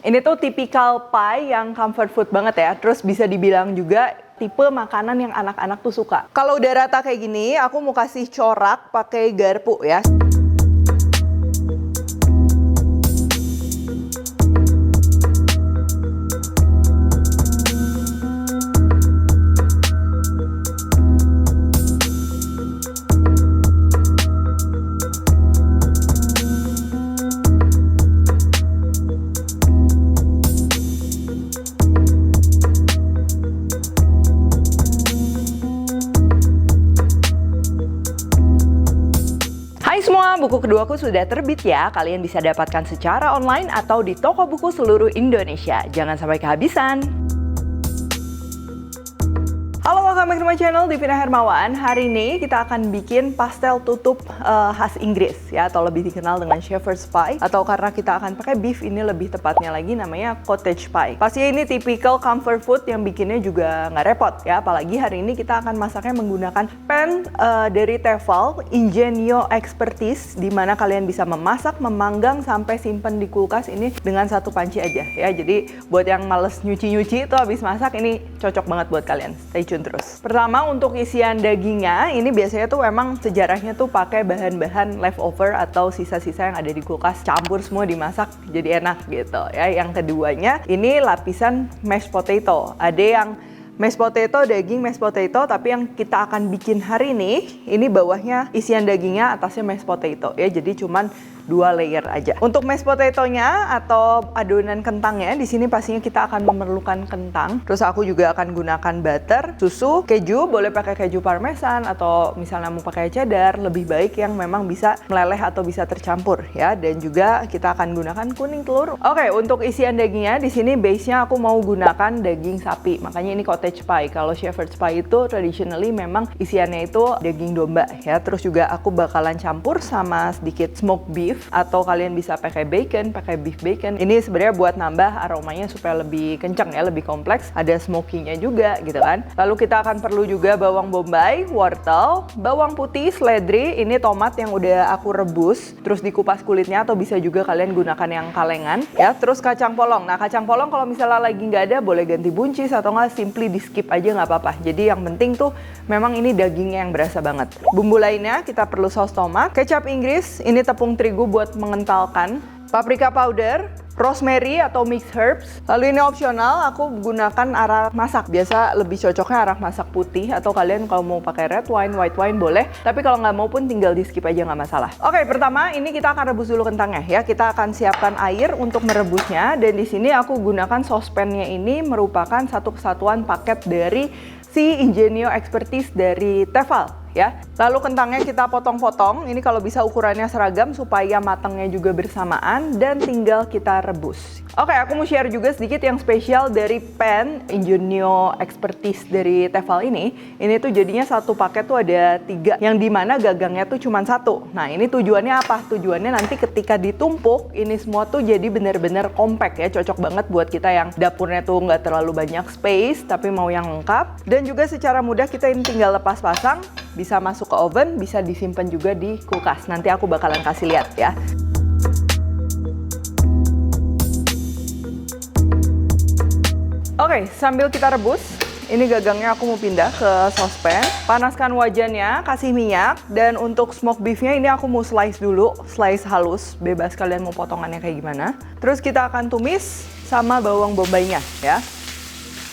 Ini tuh tipikal pie yang comfort food banget ya. Terus bisa dibilang juga tipe makanan yang anak-anak tuh suka. Kalau udah rata kayak gini, aku mau kasih corak pakai garpu ya. Buku keduaku sudah terbit ya, kalian bisa dapatkan secara online atau di toko buku seluruh Indonesia. Jangan sampai kehabisan. Halo, welcome back to my channel, Divina Hermawan. Hari ini kita akan bikin pastel tutup khas Inggris ya, atau lebih dikenal dengan shepherd's pie, atau karena kita akan pakai beef, ini lebih tepatnya lagi namanya cottage pie. Pasti ini typical comfort food yang bikinnya juga nggak repot ya, apalagi hari ini kita akan masaknya menggunakan pan dari Tefal Ingenio Expertise, di mana kalian bisa memasak, memanggang, sampai simpen di kulkas ini dengan satu panci aja ya. Jadi buat yang males nyuci-nyuci itu habis masak, ini cocok banget buat kalian. Stay tune terus. Pertama, untuk isian dagingnya, ini biasanya tuh memang sejarahnya tuh pakai bahan-bahan leftover atau sisa-sisa yang ada di kulkas, campur semua dimasak jadi enak gitu ya. Yang keduanya, ini lapisan mashed potato. Ada yang mashed potato, daging mashed potato, tapi yang kita akan bikin hari ini bawahnya isian dagingnya, atasnya mashed potato ya. Jadi cuman 2 layer aja. Untuk mashed potato-nya atau adonan kentangnya, di sini pastinya kita akan memerlukan kentang. Terus aku juga akan gunakan butter, susu, keju, boleh pakai keju parmesan atau misalnya mau pakai cheddar, lebih baik yang memang bisa meleleh atau bisa tercampur ya. Dan juga kita akan gunakan kuning telur. Oke, untuk isian dagingnya di sini base-nya aku mau gunakan daging sapi. Makanya ini cottage pie. Kalau shepherd's pie itu traditionally memang isiannya itu daging domba ya. Terus juga aku bakalan campur sama sedikit smoked beef, atau kalian bisa pakai bacon, pakai beef bacon. Ini sebenarnya buat nambah aromanya supaya lebih kencang ya, lebih kompleks. Ada smoky-nya juga gitu kan. Lalu kita akan perlu juga bawang bombay, wortel, bawang putih, seledri, ini tomat yang udah aku rebus, terus dikupas kulitnya, atau bisa juga kalian gunakan yang kalengan ya. Terus kacang polong. Nah, kacang polong kalau misalnya lagi nggak ada, boleh ganti buncis atau nggak simply di skip aja nggak apa-apa. Jadi yang penting tuh memang ini dagingnya yang berasa banget. Bumbu lainnya kita perlu saus tomat, kecap Inggris, ini tepung terigu buat mengentalkan, paprika powder, rosemary atau mixed herbs. Lalu ini opsional, aku gunakan arang masak. Biasa lebih cocoknya arang masak putih, atau kalian kalau mau pakai red wine, white wine boleh. Tapi kalau nggak mau pun tinggal di skip aja, nggak masalah. Oke, pertama ini kita akan rebus dulu kentangnya ya. Kita akan siapkan air untuk merebusnya. Dan di sini aku gunakan saucepan-nya, ini merupakan satu kesatuan paket dari si Ingenio Expertise dari Tefal ya. Lalu kentangnya kita potong-potong. Ini kalau bisa ukurannya seragam supaya matangnya juga bersamaan, dan tinggal kita rebus. Oke, aku mau share juga sedikit yang spesial dari pan Ingenio Expertise dari Tefal ini. Ini tuh jadinya satu paket tuh ada 3, yang dimana gagangnya tuh cuma 1. Nah, ini tujuannya apa? Tujuannya nanti ketika ditumpuk, ini semua tuh jadi bener-bener compact ya. Cocok banget buat kita yang dapurnya tuh nggak terlalu banyak space, tapi mau yang lengkap. Dan juga secara mudah kita ini tinggal lepas pasang, bisa masuk ke oven, bisa disimpan juga di kulkas. Nanti aku bakalan kasih lihat ya. Oke, sambil kita rebus, ini gagangnya aku mau pindah ke saucepan. Panaskan wajannya, kasih minyak, dan untuk smoked beefnya ini aku mau slice dulu, slice halus, bebas kalian mau potongannya kayak gimana. Terus kita akan tumis sama bawang bombaynya ya.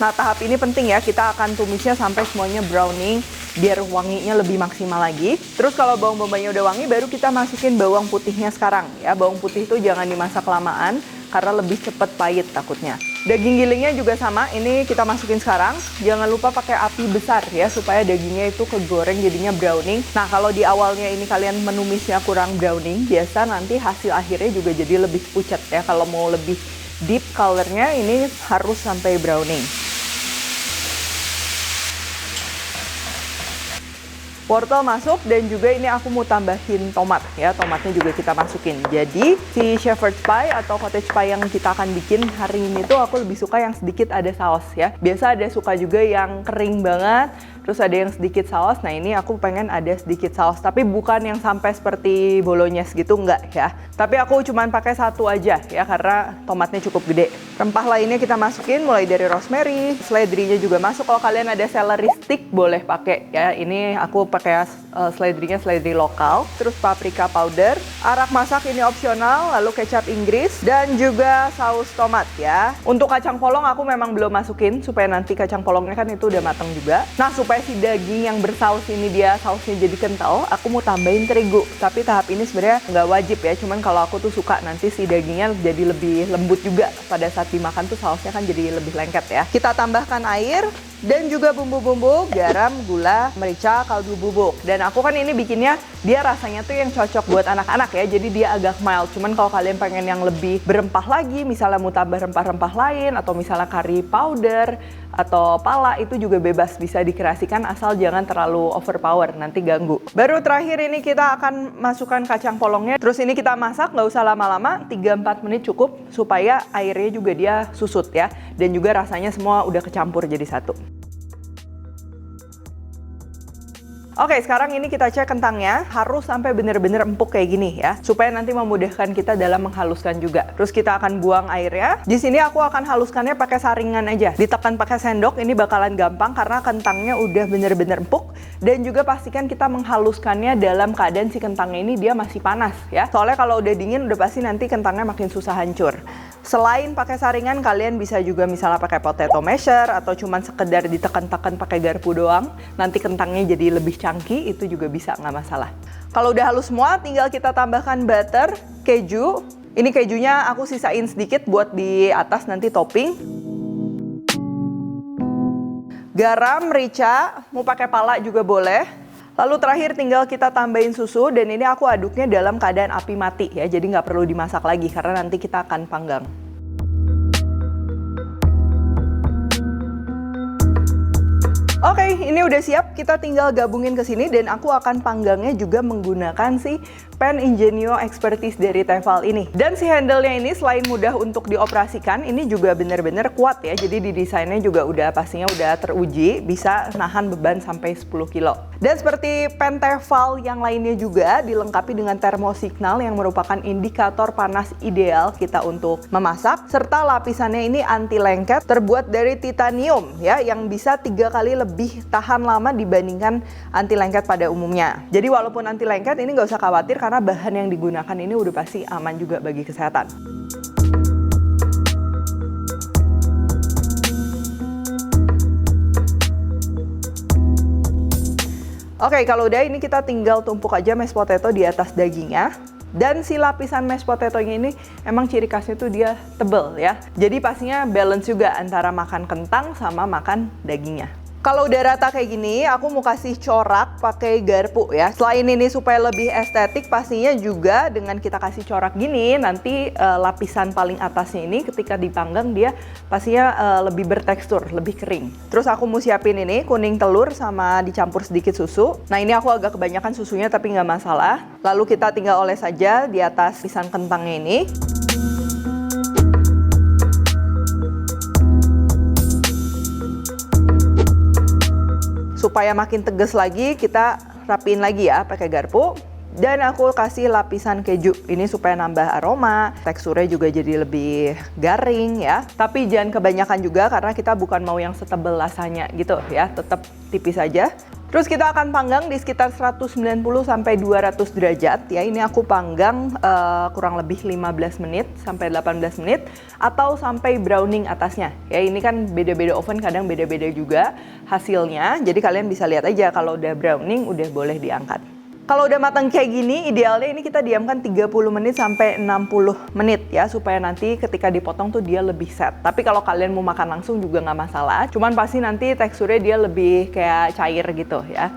Nah, tahap ini penting ya, kita akan tumisnya sampai semuanya browning, biar wanginya lebih maksimal lagi. Terus kalau bawang bombaynya udah wangi, baru kita masukin bawang putihnya sekarang ya. Bawang putih itu jangan dimasak kelamaan, karena lebih cepet pahit takutnya. Daging gilingnya juga sama, ini kita masukin sekarang. Jangan lupa pakai api besar ya, supaya dagingnya itu kegoreng jadinya browning. Nah, kalau di awalnya ini kalian menumisnya kurang browning, biasa nanti hasil akhirnya juga jadi lebih pucat ya. Kalau mau lebih deep colornya, ini harus sampai browning. Wortel masuk, dan juga ini aku mau tambahin tomat ya. Tomatnya juga kita masukin. Jadi si shepherd's pie atau cottage pie yang kita akan bikin hari ini tuh aku lebih suka yang sedikit ada saus ya. Biasa ada suka juga yang kering banget, terus ada yang sedikit saus. Nah ini aku pengen ada sedikit saus, tapi bukan yang sampai seperti bolognese gitu, enggak ya. Tapi aku cuman pakai satu aja ya, karena tomatnya cukup gede. Rempah lainnya kita masukin mulai dari rosemary, seledrinya juga masuk. Kalau kalian ada celery stick boleh pakai ya. Ini aku pakai seledrinya seledri lokal. Terus paprika powder, arak masak ini opsional, lalu kecap Inggris dan juga saus tomat ya. Untuk kacang polong aku memang belum masukin supaya nanti kacang polongnya kan itu udah matang juga. Nah supaya si daging yang bersaus ini dia sausnya jadi kental, aku mau tambahin terigu. Tapi tahap ini sebenarnya nggak wajib ya, cuman kalau aku tuh suka nanti si dagingnya jadi lebih lembut juga pada saat dimakan tuh sausnya kan jadi lebih lengket ya. Kita tambahkan air dan juga bumbu-bumbu, garam, gula, merica, kaldu bubuk. Dan aku kan ini bikinnya dia rasanya tuh yang cocok buat anak-anak ya, jadi dia agak mild. Cuman kalau kalian pengen yang lebih berempah lagi, misalnya mau tambah rempah-rempah lain atau misalnya curry powder atau pala, itu juga bebas bisa dikreasikan asal jangan terlalu overpower, nanti ganggu. Baru terakhir ini kita akan masukkan kacang polongnya. Terus ini kita masak, nggak usah lama-lama, 3-4 menit cukup supaya airnya juga dia susut ya. Dan juga rasanya semua udah kecampur jadi satu. Oke, sekarang ini kita cek kentangnya, harus sampai bener-bener empuk kayak gini ya, supaya nanti memudahkan kita dalam menghaluskan juga. Terus kita akan buang airnya. Di sini aku akan haluskannya pakai saringan aja. Ditekan pakai sendok, ini bakalan gampang karena kentangnya udah bener-bener empuk. Dan juga pastikan kita menghaluskannya dalam keadaan si kentangnya ini dia masih panas ya. Soalnya kalau udah dingin udah pasti nanti kentangnya makin susah hancur. Selain pakai saringan, kalian bisa juga misalnya pakai potato masher atau cuman sekedar ditekan-tekan pakai garpu doang. Nanti kentangnya jadi lebih chunky, itu juga bisa, nggak masalah. Kalau udah halus semua, tinggal kita tambahkan butter, keju. Ini kejunya aku sisain sedikit buat di atas nanti topping. Garam, merica, mau pakai pala juga boleh. Lalu terakhir tinggal kita tambahin susu, dan ini aku aduknya dalam keadaan api mati ya, jadi nggak perlu dimasak lagi karena nanti kita akan panggang. Oke, ini udah siap, kita tinggal gabungin ke sini dan aku akan panggangnya juga menggunakan si Pan Ingenio Expertise dari Tefal ini. Dan si handle-nya ini selain mudah untuk dioperasikan, ini juga bener-bener kuat ya. Jadi di desainnya juga udah pastinya udah teruji, bisa nahan beban sampai 10 kilo. Dan seperti pan Tefal yang lainnya juga dilengkapi dengan termosignal yang merupakan indikator panas ideal kita untuk memasak. Serta lapisannya ini anti lengket, terbuat dari titanium ya, yang bisa 3 kali lebih tahan lama dibandingkan anti lengket pada umumnya. Jadi walaupun anti lengket ini nggak usah khawatir karena bahan yang digunakan ini udah pasti aman juga bagi kesehatan. Oke, kalau udah ini kita tinggal tumpuk aja mashed potato di atas dagingnya. Dan si lapisan mashed potato-nya ini emang ciri khasnya tuh dia tebel ya. Jadi pastinya balance juga antara makan kentang sama makan dagingnya. Kalau udah rata kayak gini, aku mau kasih corak pakai garpu ya. Selain ini supaya lebih estetik, pastinya juga dengan kita kasih corak gini, nanti lapisan paling atasnya ini ketika dipanggang dia pastinya lebih bertekstur, lebih kering. Terus aku mau siapin ini kuning telur sama dicampur sedikit susu. Nah ini aku agak kebanyakan susunya tapi nggak masalah. Lalu kita tinggal oles saja di atas pisang kentangnya ini. Supaya makin tegas lagi, kita rapiin lagi ya pakai garpu. Dan aku kasih lapisan keju ini supaya nambah aroma, teksturnya juga jadi lebih garing ya. Tapi jangan kebanyakan juga karena kita bukan mau yang setebal lasanya gitu ya, tetap tipis aja. Terus kita akan panggang di sekitar 190 sampai 200 derajat ya. Ini aku panggang kurang lebih 15 menit sampai 18 menit atau sampai browning atasnya. Ya ini kan beda-beda oven, kadang beda-beda juga hasilnya. Jadi kalian bisa lihat aja kalau udah browning udah boleh diangkat. Kalau udah matang kayak gini, idealnya ini kita diamkan 30 menit sampai 60 menit ya, supaya nanti ketika dipotong tuh dia lebih set. Tapi kalau kalian mau makan langsung juga nggak masalah, cuman pasti nanti teksturnya dia lebih kayak cair gitu ya.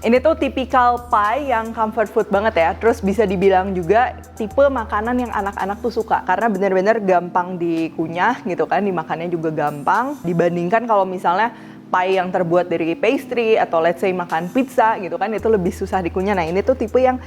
Ini tuh tipikal pie yang comfort food banget ya. Terus bisa dibilang juga tipe makanan yang anak-anak tuh suka. Karena bener-bener gampang dikunyah gitu kan, dimakannya juga gampang. Dibandingkan kalau misalnya pie yang terbuat dari pastry atau let's say makan pizza gitu kan, itu lebih susah dikunyah. Nah ini tuh tipe yang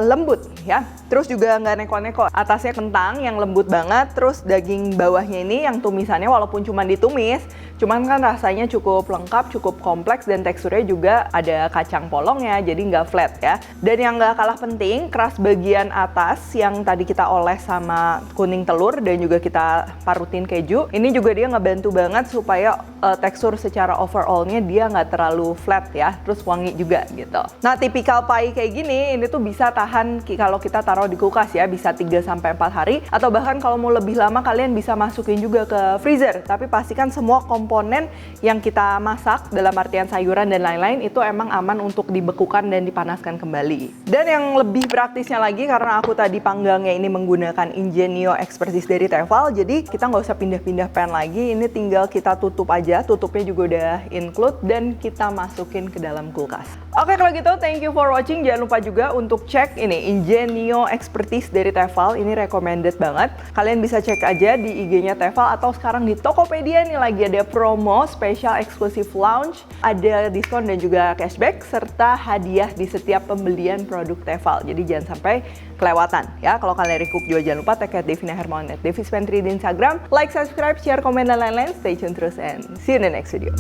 lembut ya. Terus juga nggak neko-neko. Atasnya kentang yang lembut banget. Terus daging bawahnya ini yang tumisannya walaupun cuma ditumis, cuman kan rasanya cukup lengkap, cukup kompleks, dan teksturnya juga ada kacang polongnya, jadi nggak flat ya. Dan yang nggak kalah penting, crust bagian atas yang tadi kita oles sama kuning telur dan juga kita parutin keju, ini juga dia ngebantu banget supaya tekstur secara overallnya dia nggak terlalu flat ya, terus wangi juga gitu. Nah tipikal pie kayak gini, ini tuh bisa tahan kalau kita taruh di kulkas ya, bisa 3-4 hari, atau bahkan kalau mau lebih lama kalian bisa masukin juga ke freezer. Tapi pastikan semua komponen yang kita masak dalam artian sayuran dan lain-lain itu emang aman untuk dibekukan dan dipanaskan kembali. Dan yang lebih praktisnya lagi, karena aku tadi panggangnya ini menggunakan Ingenio Expertise dari Tefal, jadi kita nggak usah pindah-pindah pan lagi, ini tinggal kita tutup aja, tutupnya juga udah include, dan kita masukin ke dalam kulkas. Oke, kalau gitu thank you for watching. Jangan lupa juga untuk cek ini Ingenio Expertise dari Tefal, ini recommended banget. Kalian bisa cek aja di IG-nya Tefal, atau sekarang di Tokopedia nih lagi ada promo spesial eksklusif launch, ada diskon dan juga cashback serta hadiah di setiap pembelian produk Tefal. Jadi jangan sampai kelewatan ya. Kalau kalian recook juga jangan lupa tag Devina Hermawan @devispantry di Instagram. Like, subscribe, share, komen dan lain-lain. Stay tune terus and see you in the next video.